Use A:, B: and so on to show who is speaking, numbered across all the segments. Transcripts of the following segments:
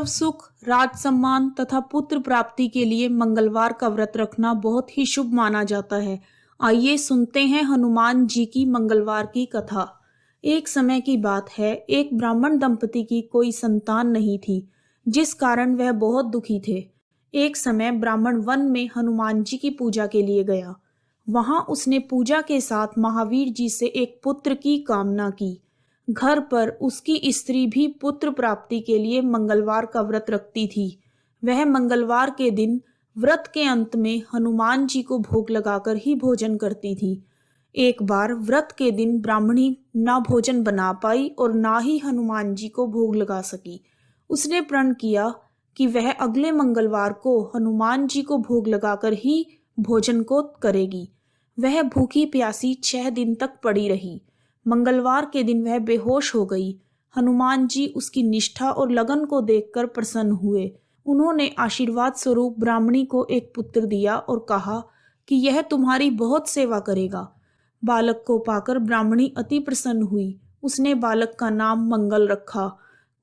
A: सर्व सुख, राज सम्मान तथा पुत्र प्राप्ति के लिए मंगलवार का व्रत रखना बहुत ही शुभ माना जाता है। आइए सुनते हैं हनुमान जी की मंगलवार की कथा। एक समय की बात है, एक ब्राह्मण दंपति की कोई संतान नहीं थी, जिस कारण वह बहुत दुखी थे। एक समय ब्राह्मण वन में हनुमान जी की पूजा के लिए गया। वहां उसने पूजा के साथ महावीर जी से एक पुत्र की कामना की। घर पर उसकी स्त्री भी पुत्र प्राप्ति के लिए मंगलवार का व्रत रखती थी। वह मंगलवार के दिन व्रत के अंत में हनुमान जी को भोग लगाकर ही भोजन करती थी। एक बार व्रत के दिन ब्राह्मणी ना भोजन बना पाई और ना ही हनुमान जी को भोग लगा सकी। उसने प्रण किया कि वह अगले मंगलवार को हनुमान जी को भोग लगाकर ही भोजन को करेगी। वह भूखी प्यासी 6 दिन तक पड़ी रही। मंगलवार के दिन वह बेहोश हो गई। हनुमान जी उसकी निष्ठा और लगन को देखकर प्रसन्न हुए। उन्होंने आशीर्वाद स्वरूप ब्राह्मणी को एक पुत्र दिया और कहा कि यह तुम्हारी बहुत सेवा करेगा। बालक को पाकर ब्राह्मणी अति प्रसन्न हुई। उसने बालक का नाम मंगल रखा।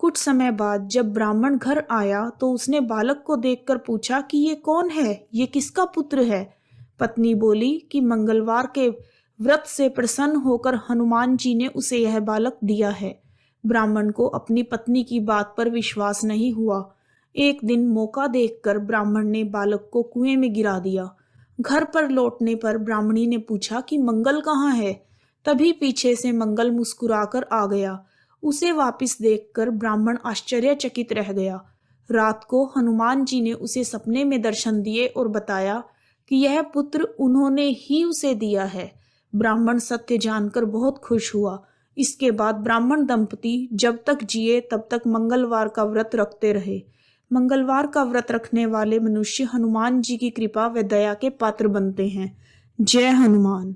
A: कुछ समय बाद जब ब्राह्मण घर आया तो उसने बालक को देखकर पूछा कि ये कौन है, ये किसका पुत्र है। पत्नी बोली कि मंगलवार के व्रत से प्रसन्न होकर हनुमान जी ने उसे यह बालक दिया है। ब्राह्मण को अपनी पत्नी की बात पर विश्वास नहीं हुआ। एक दिन मौका देखकर ब्राह्मण ने बालक को कुएं में गिरा दिया। घर पर लौटने पर ब्राह्मणी ने पूछा कि मंगल कहाँ है। तभी पीछे से मंगल मुस्कुराकर आ गया। उसे वापस देखकर ब्राह्मण आश्चर्यचकित रह गया। रात को हनुमान जी ने उसे सपने में दर्शन दिए और बताया कि यह पुत्र उन्होंने ही उसे दिया है। ब्राह्मण सत्य जानकर बहुत खुश हुआ। इसके बाद ब्राह्मण दंपति जब तक जिए तब तक मंगलवार का व्रत रखते रहे। मंगलवार का व्रत रखने वाले मनुष्य हनुमान जी की कृपा व दया के पात्र बनते हैं। जय हनुमान।